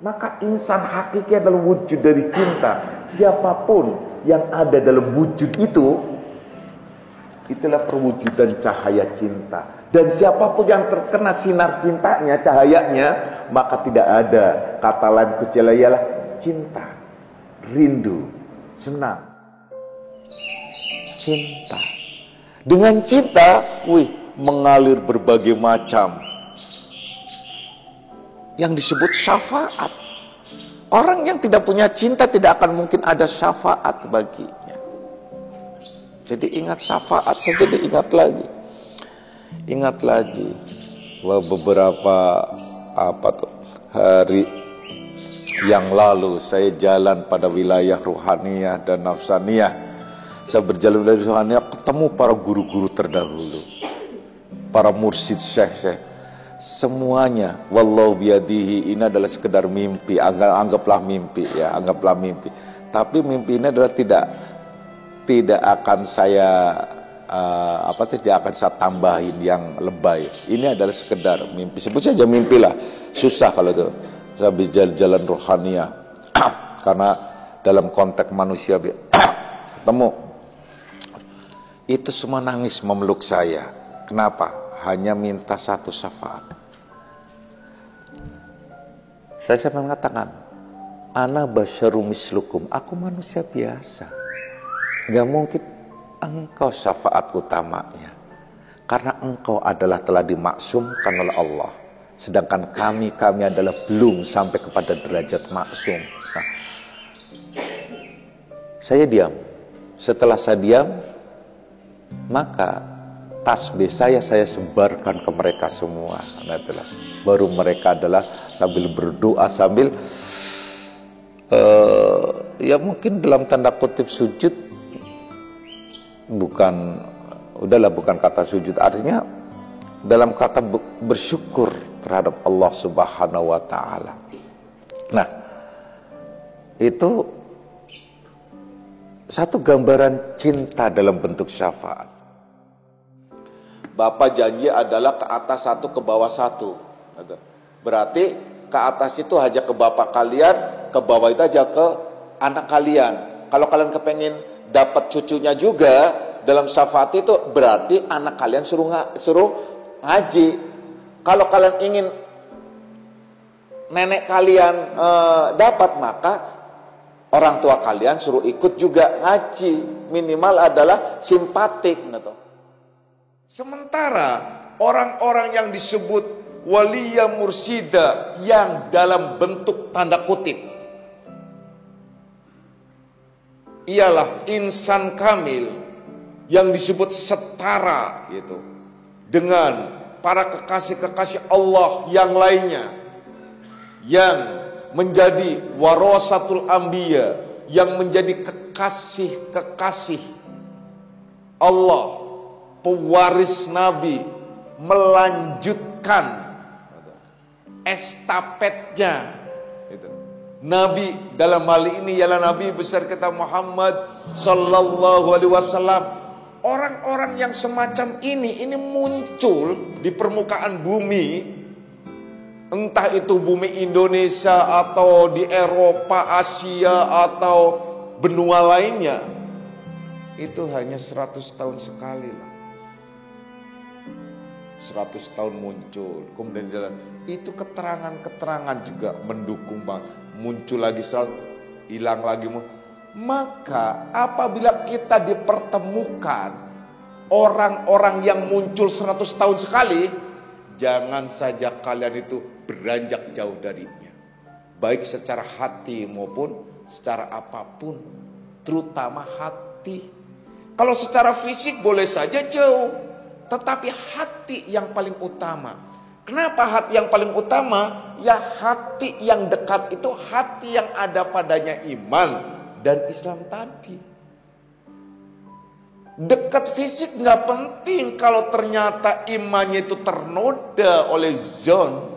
Maka insan hakiki adalah wujud dari cinta. Siapapun yang ada dalam wujud itu, itulah perwujudan cahaya cinta. Dan siapapun yang terkena sinar cintanya, cahayanya, maka tidak ada kata lain kecuali ialah cinta, rindu, senang. Cinta. Dengan cinta, mengalir berbagai macam yang disebut syafaat. Orang yang tidak punya cinta tidak akan mungkin ada syafaat baginya. Jadi ingat syafaat saja, ingat lagi. Wah, beberapa hari yang lalu saya jalan pada wilayah ruhaniyah dan nafsaniyah. Saya berjalan dari ruhaniyah, ketemu para guru-guru terdahulu, para mursyid, syekh-syekh. Semuanya wallahu biyadihi, ini adalah sekedar mimpi. Anggaplah mimpi ya, anggaplah mimpi. Tapi mimpi ini adalah tidak akan saya tidak akan saya tambahin yang lebay. Ini adalah sekedar mimpi. Sebut saja mimpi lah. Susah kalau itu. Saya berjalan rohaniah. Karena dalam konteks manusia ketemu. Itu semua nangis memeluk saya. Kenapa? Hanya minta satu syafaat. Saya mengatakan, ana basyarum mislukum, aku manusia biasa. Gak mungkin engkau syafaat utamanya. Karena engkau adalah telah dimaksumkan oleh Allah. Sedangkan kami adalah belum sampai kepada derajat maksum. Nah, saya diam. Setelah saya diam, maka tasbih saya sebarkan ke mereka semua. Nah, itulah. Baru mereka adalah sambil berdoa, sambil ya mungkin dalam tanda kutip sujud, bukan kata sujud, artinya dalam kata bersyukur terhadap Allah Subhanahu wa taala. Nah, itu satu gambaran cinta dalam bentuk syafaat. Bapak janji adalah ke atas satu, ke bawah satu. Berarti ke atas itu hanya ke bapak kalian, ke bawah itu aja ke anak kalian. Kalau kalian kepengen dapat cucunya juga dalam syafaat itu, berarti anak kalian suruh ngaji. Kalau kalian ingin nenek kalian dapat, maka orang tua kalian suruh ikut juga ngaji. Minimal adalah simpatik. Sementara orang-orang yang disebut waliya mursida yang dalam bentuk tanda kutip ialah insan kamil yang disebut setara gitu dengan para kekasih-kekasih Allah yang lainnya, yang menjadi warasatul anbiya, yang menjadi kekasih-kekasih Allah, pewaris Nabi, melanjutkan estafetnya. Nabi dalam hal ini ialah Nabi besar kita Muhammad sallallahu alaihi wasallam. Orang-orang yang semacam ini muncul di permukaan bumi, entah itu bumi Indonesia atau di Eropa, Asia atau benua lainnya, itu hanya 100 tahun sekali lah. 100 tahun muncul, kemudian jalan. Itu keterangan-keterangan juga mendukung banget. Muncul lagi, hilang lagi. Maka apabila kita dipertemukan orang-orang yang muncul 100 tahun sekali, jangan saja kalian itu beranjak jauh darinya. Baik secara hati maupun secara apapun, terutama hati. Kalau secara fisik boleh saja jauh, tetapi hati yang paling utama. Kenapa hati yang paling utama? Ya hati yang dekat itu hati yang ada padanya iman dan Islam tadi. Dekat fisik gak penting kalau ternyata imannya itu ternoda oleh zon.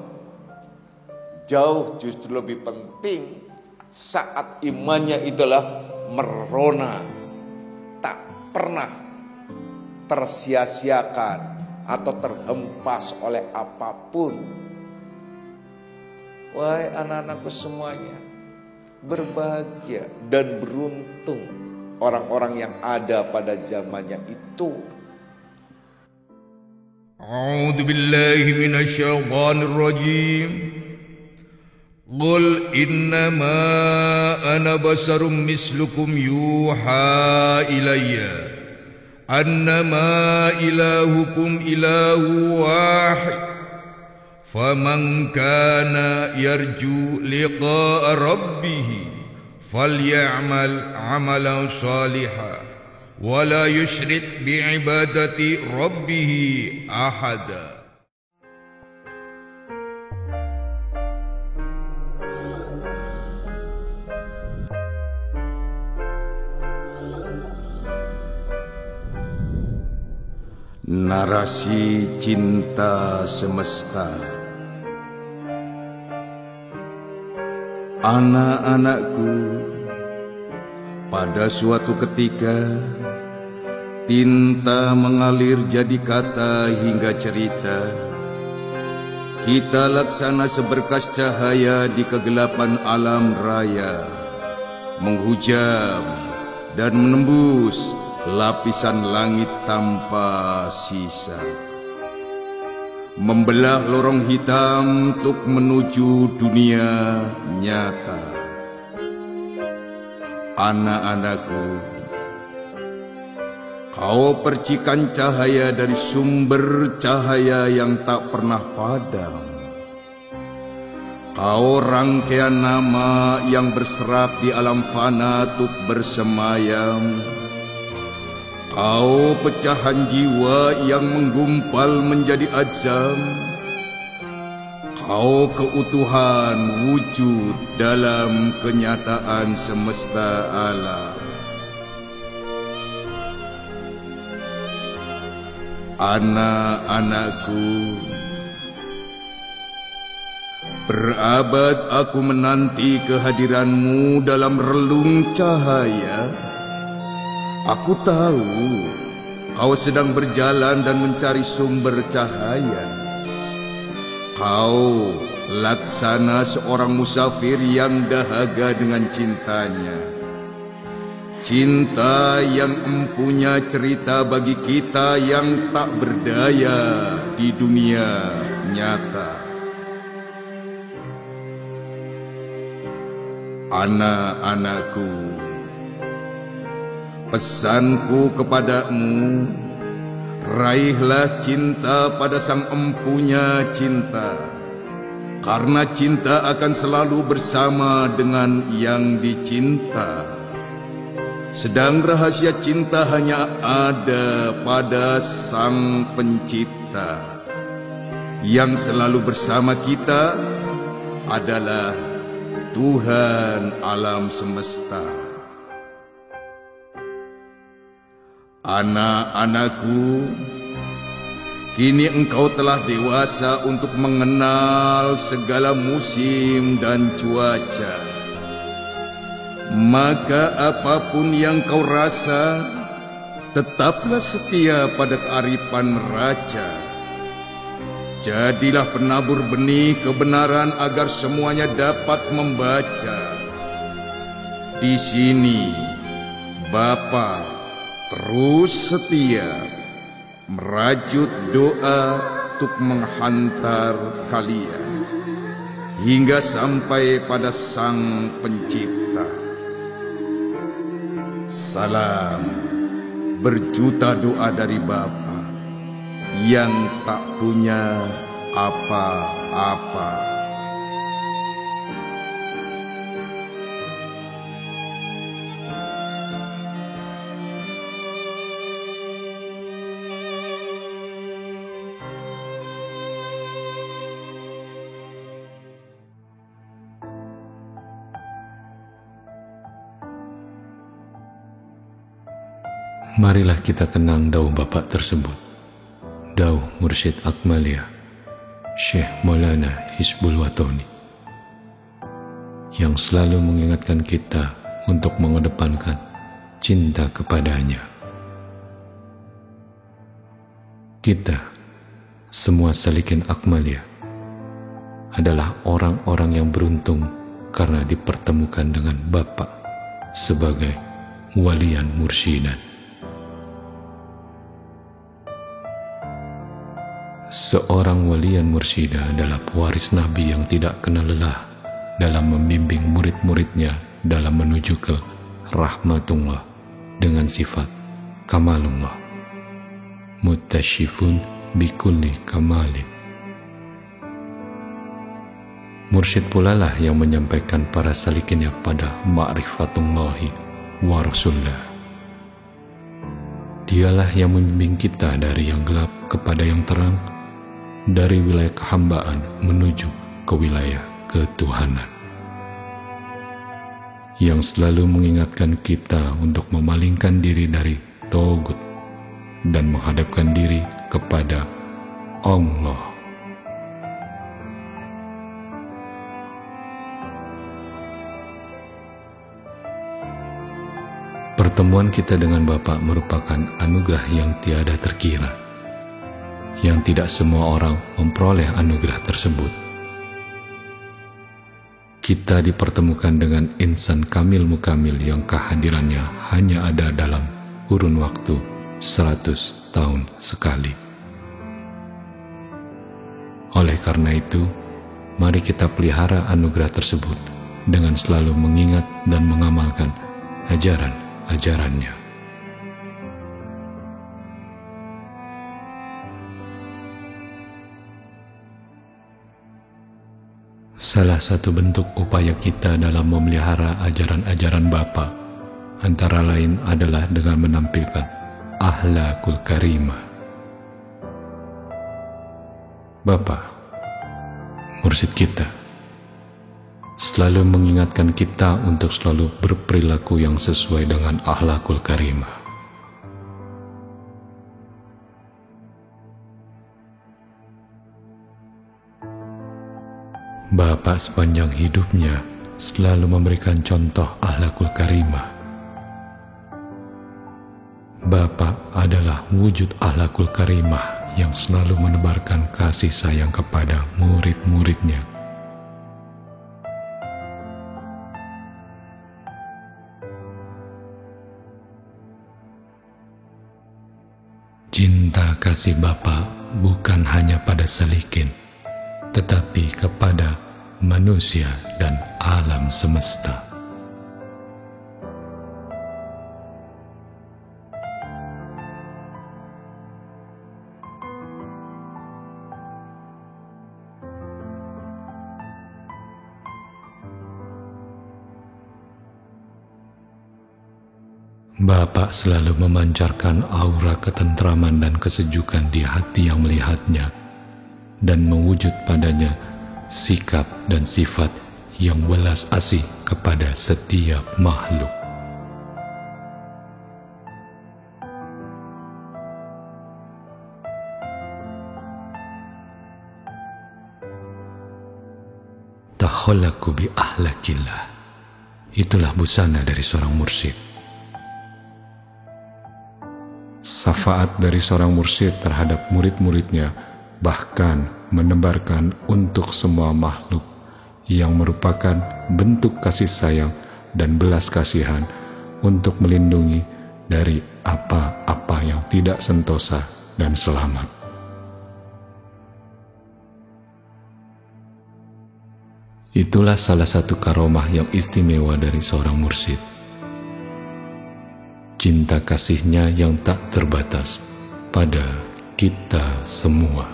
Jauh justru lebih penting saat imannya itulah merona, tak pernah tersia-siakan atau terhempas oleh apapun. Wahai anak-anakku semuanya, berbahagia dan beruntung orang-orang yang ada pada zamannya itu. A'udzu billahi minasyaitonir rajim. Qul innama ana basarum mislukum yuha ilayya annama ilahukum ilahu wahid. Faman kana yarju liqa'a rabbih falya'mal 'amalan shalihan wa la yusyrik bi'ibadati rabbih ahada. Narasi cinta semesta. Anak-anakku, pada suatu ketika tinta mengalir jadi kata hingga cerita. Kita laksana seberkas cahaya di kegelapan alam raya, menghujam dan menembus lapisan langit tanpa sisa, membelah lorong hitam untuk menuju dunia nyata. Anak-anakku, kau percikan cahaya dari sumber cahaya yang tak pernah padam. Kau rangkaian nama yang berserap di alam fana untuk bersemayam. Kau pecahan jiwa yang menggumpal menjadi azam. Kau keutuhan wujud dalam kenyataan semesta alam. Anak-anakku, berabad aku menanti kehadiranmu dalam relung cahaya. Aku tahu kau sedang berjalan dan mencari sumber cahaya. Kau laksana seorang musafir yang dahaga dengan cintanya. Cinta yang empunya cerita bagi kita yang tak berdaya di dunia nyata. Anak-anakku, pesanku kepadamu, raihlah cinta pada sang empunya cinta, karena cinta akan selalu bersama dengan yang dicinta. Sedang rahasia cinta hanya ada pada sang pencipta. Yang selalu bersama kita adalah Tuhan alam semesta. Anak-anakku, kini engkau telah dewasa untuk mengenal segala musim dan cuaca. Maka apapun yang kau rasa, tetaplah setia pada kearifan raja. Jadilah penabur benih kebenaran agar semuanya dapat membaca. Di sini, Bapa terus setia merajut doa untuk menghantar kalian hingga sampai pada Sang Pencipta. Salam berjuta doa dari Bapa yang tak punya apa-apa. Marilah kita kenang dauh Bapak tersebut, dauh Mursyid Akmalia, Syekh Maulana Hizbul Watoni, yang selalu mengingatkan kita untuk mengedepankan cinta kepadanya. Kita, semua salikin Akmalia, adalah orang-orang yang beruntung karena dipertemukan dengan Bapa sebagai walian mursyidan. Seorang walian mursyidah adalah pewaris Nabi yang tidak kenal lelah dalam membimbing murid-muridnya dalam menuju ke rahmatullah dengan sifat kamalullah, mutasyifun bikulli kamalin. Mursyid pula lah yang menyampaikan para salikinnya pada ma'rifatullahi wa rasulullah. Dialah yang membimbing kita dari yang gelap kepada yang terang, dari wilayah kehambaan menuju ke wilayah ketuhanan, yang selalu mengingatkan kita untuk memalingkan diri dari togut dan menghadapkan diri kepada Allah. Pertemuan kita dengan Bapa merupakan anugerah yang tiada terkira, yang tidak semua orang memperoleh anugerah tersebut. Kita dipertemukan dengan insan kamil mukamil yang kehadirannya hanya ada dalam kurun waktu 100 tahun sekali. Oleh karena itu, mari kita pelihara anugerah tersebut dengan selalu mengingat dan mengamalkan ajarannya. Salah satu bentuk upaya kita dalam memelihara ajaran-ajaran Bapa antara lain adalah dengan menampilkan akhlakul karimah. Bapa, mursyid kita, selalu mengingatkan kita untuk selalu berperilaku yang sesuai dengan akhlakul karimah. Bapa sepanjang hidupnya selalu memberikan contoh akhlakul karimah. Bapa adalah wujud akhlakul karimah yang selalu menebarkan kasih sayang kepada murid-muridnya. Cinta kasih Bapa bukan hanya pada salikin, tetapi kepada manusia dan alam semesta. Bapa selalu memancarkan aura ketentraman dan kesejukan di hati yang melihatnya, dan mewujud padanya sikap dan sifat yang welas asih kepada setiap makhluk. Takhallaqu bi ahlakillah, itulah busana dari seorang mursyid. Syafaat dari seorang mursyid terhadap murid-muridnya bahkan menebarkan untuk semua makhluk yang merupakan bentuk kasih sayang dan belas kasihan untuk melindungi dari apa-apa yang tidak sentosa dan selamat. Itulah salah satu karomah yang istimewa dari seorang mursyid. Cinta kasihnya yang tak terbatas pada kita semua.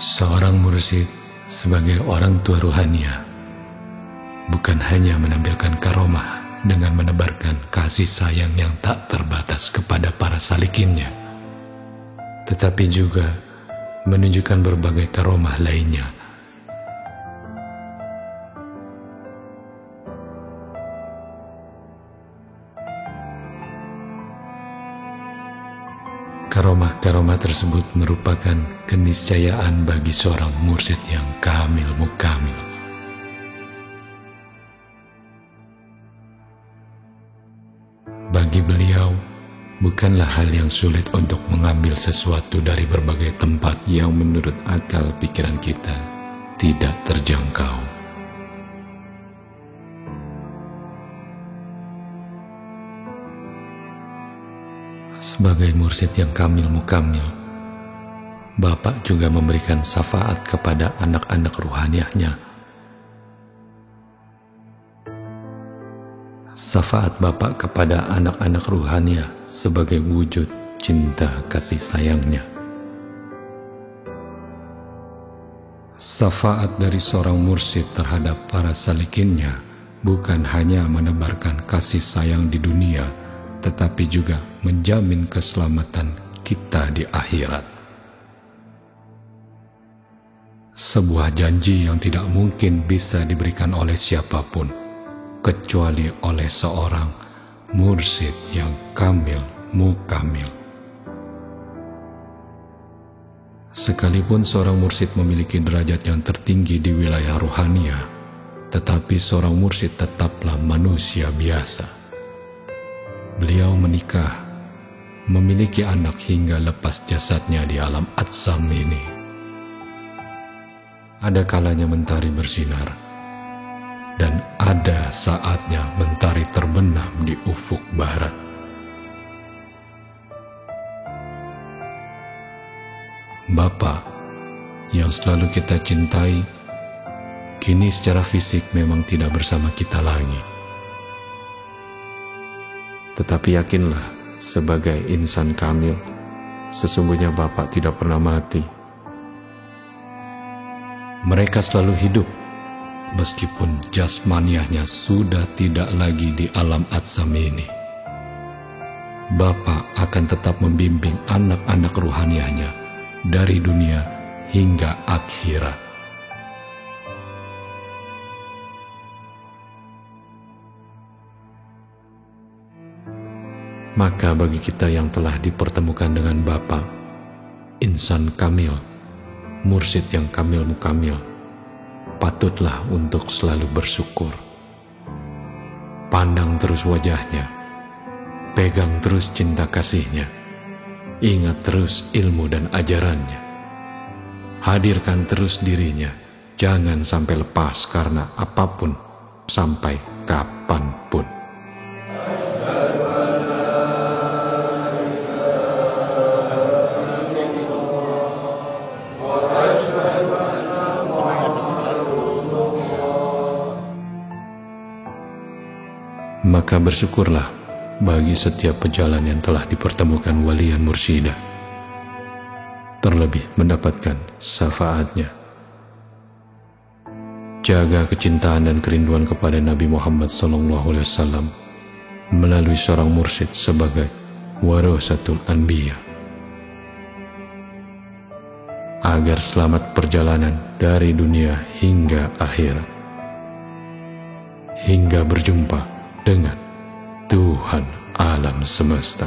Seorang mursyid sebagai orang tua ruhaniah bukan hanya menampilkan karomah dengan menebarkan kasih sayang yang tak terbatas kepada para salikinnya, tetapi juga menunjukkan berbagai karomah lainnya. Karomah-karomah tersebut merupakan keniscayaan bagi seorang mursyid yang kamil mukamil. Bagi beliau, bukanlah hal yang sulit untuk mengambil sesuatu dari berbagai tempat yang menurut akal pikiran kita tidak terjangkau. Sebagai mursyid yang kamil mukamil, Bapak juga memberikan syafaat kepada anak-anak ruhaniahnya. Syafaat Bapak kepada anak-anak ruhaniah sebagai wujud cinta kasih sayangnya. Syafaat dari seorang mursyid terhadap para salikinnya bukan hanya menebarkan kasih sayang di dunia, tetapi juga menjamin keselamatan kita di akhirat. Sebuah janji yang tidak mungkin bisa diberikan oleh siapapun, kecuali oleh seorang mursyid yang kamil mukamil. Sekalipun seorang mursyid memiliki derajat yang tertinggi di wilayah rohaniah, tetapi seorang mursyid tetaplah manusia biasa. Beliau menikah, memiliki anak hingga lepas jasadnya di alam atsam ini. Ada kalanya mentari bersinar, dan ada saatnya mentari terbenam di ufuk barat. Bapa yang selalu kita cintai, kini secara fisik memang tidak bersama kita lagi. Tetapi yakinlah, sebagai insan kamil, sesungguhnya Bapak tidak pernah mati. Mereka selalu hidup, meskipun jasmaniahnya sudah tidak lagi di alam atsam ini. Bapak akan tetap membimbing anak-anak ruhaniahnya dari dunia hingga akhirat. Maka bagi kita yang telah dipertemukan dengan Bapa, insan kamil, mursyid yang kamil mukamil, patutlah untuk selalu bersyukur. Pandang terus wajahnya, pegang terus cinta kasihnya, ingat terus ilmu dan ajarannya. Hadirkan terus dirinya, jangan sampai lepas karena apapun, sampai kapanpun. Maka bersyukurlah bagi setiap pejalan yang telah dipertemukan walian mursyidah, terlebih mendapatkan syafaatnya. Jaga kecintaan dan kerinduan kepada Nabi Muhammad SAW melalui seorang mursyid sebagai warasatul anbiya, agar selamat perjalanan dari dunia hingga akhirat, hingga berjumpa dengan Tuhan alam semesta.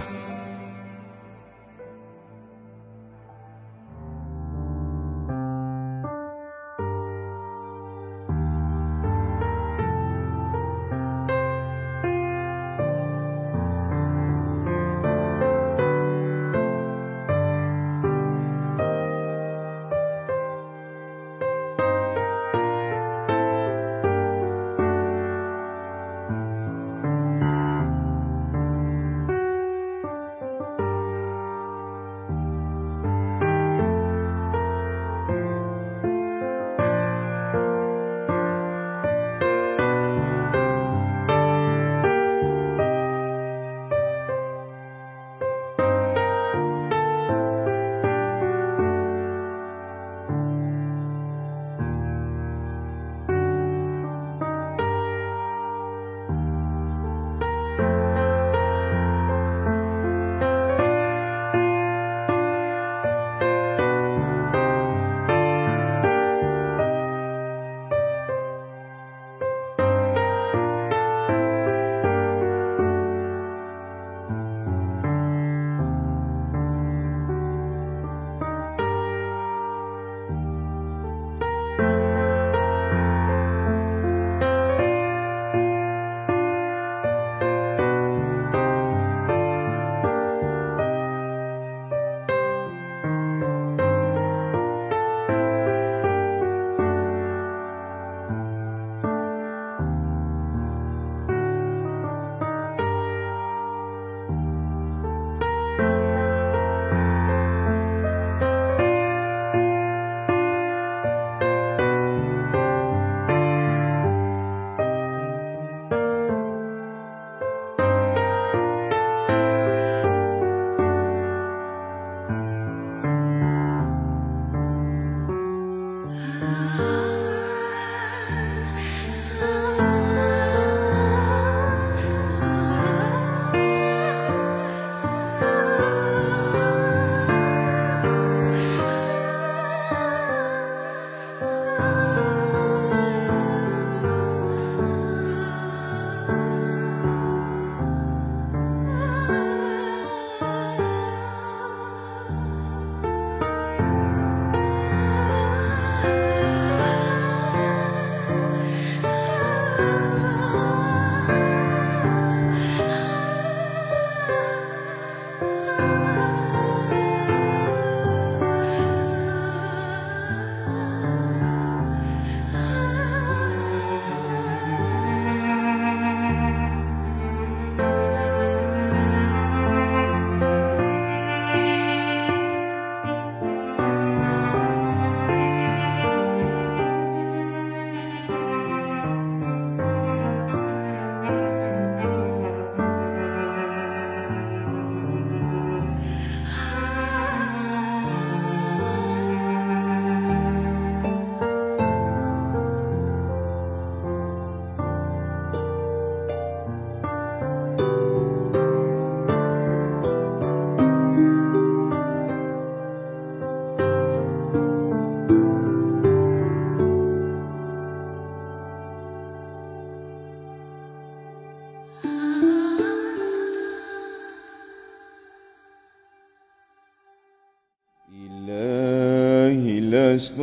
لست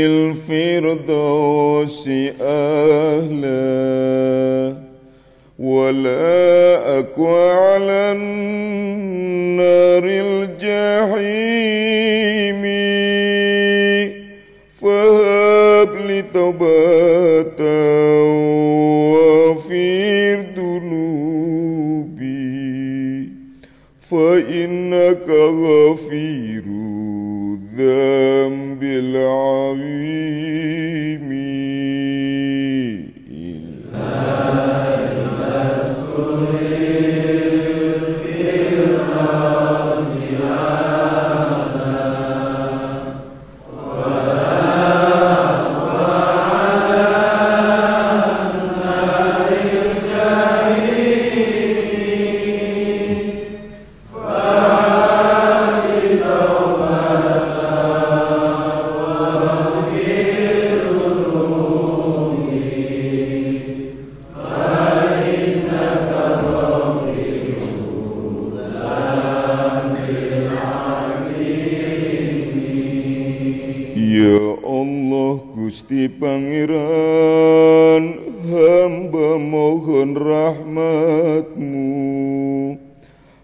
للفردوس أهلا ولا أكوى على النار الجحيم فهب لي توبة وغفر ذنوبي فإنك غفير الذنب العظيم. Gusti Pangeran, hamba mohon rahmat-Mu.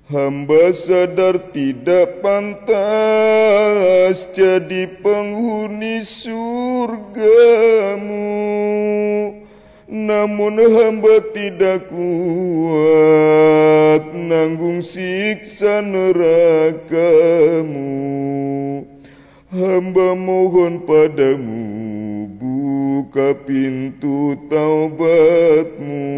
Hamba sadar tidak pantas jadi penghuni surga-Mu. Namun hamba tidak kuat nanggung siksa neraka-Mu. Hamba mohon padamu, buka pintu taubat-Mu.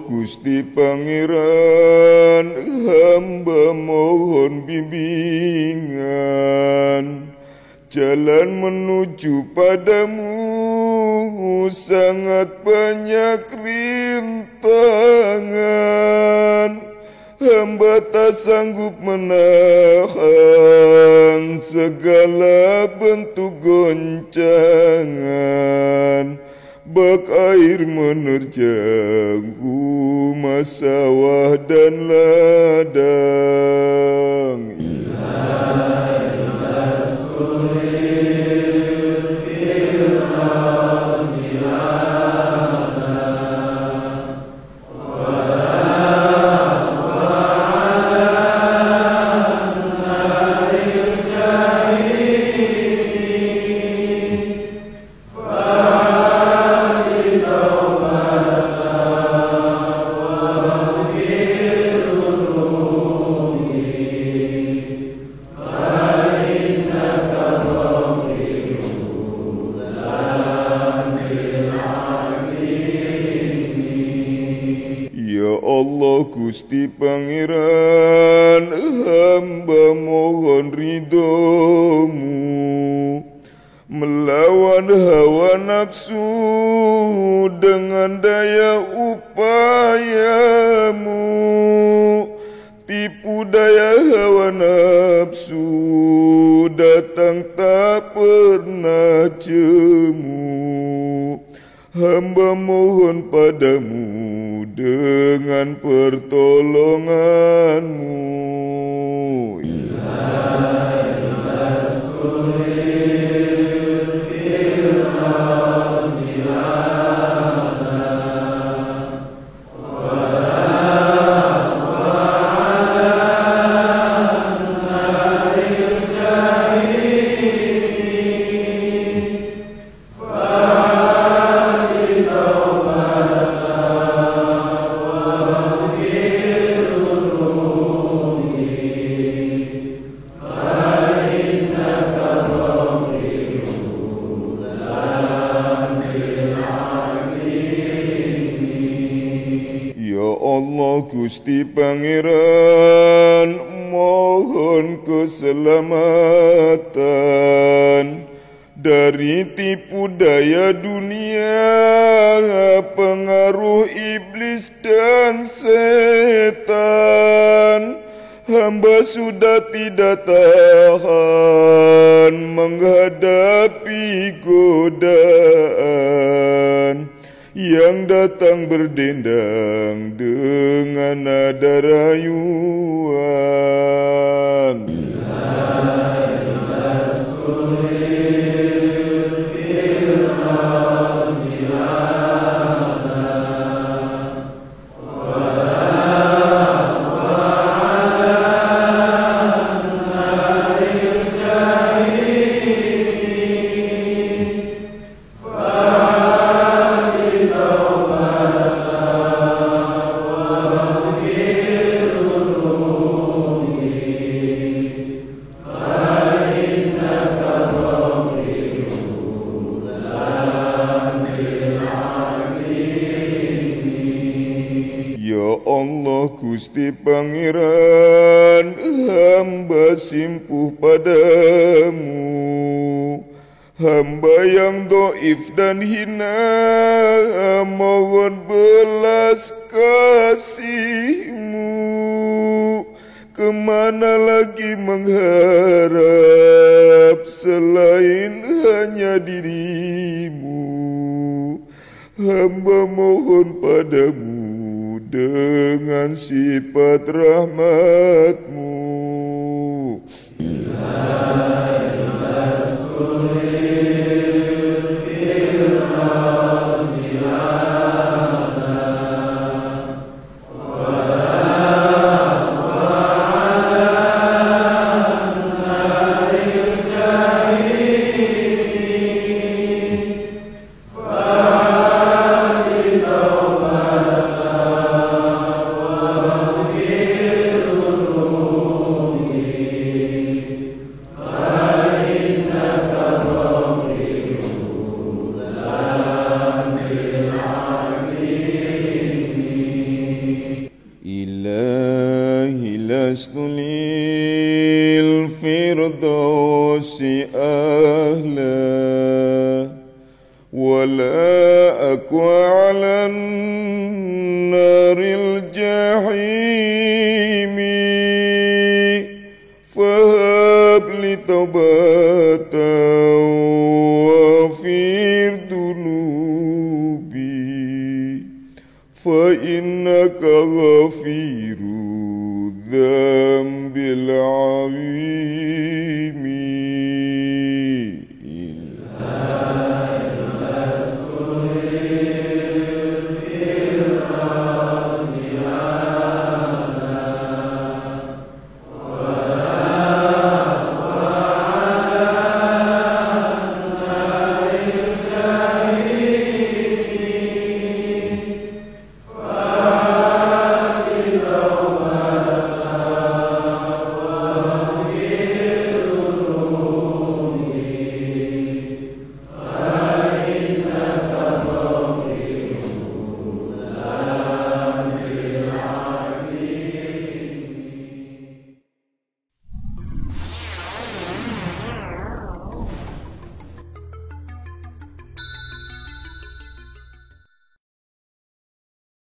Gusti Pangeran, hamba mohon bimbingan. Jalan menuju padamu sangat banyak rintangan. Hamba tak sanggup menahan segala bentuk goncangan. Bak air menerjang rumah, sawah dan ladang. Gusti Pangeran, hamba mohon ridho-Mu. Melawan hawa nafsu dengan daya upaya-Mu. Tipu daya hawa nafsu datang tak pernah jemu. Hamba mohon padamu dengan pertolongan-Mu. Gusti Pangeran, mohon keselamatan dari tipu daya dunia, pengaruh iblis dan setan. Hamba sudah tidak tahan menghadapi godaan yang datang berdendang dengan nada rayuan. Gusti Pangeran, hamba simpuh padamu. Hamba yang doif dan hina, mohon belas kasih-Mu. Kemana lagi mengharap selain hanya diri-Mu? Hamba mohon padamu dengan sifat rahmat-Mu. Lil firdausi ahla wala aku ala naril jahimi fahab li taubatan wafir dunubi fa innaka ghafir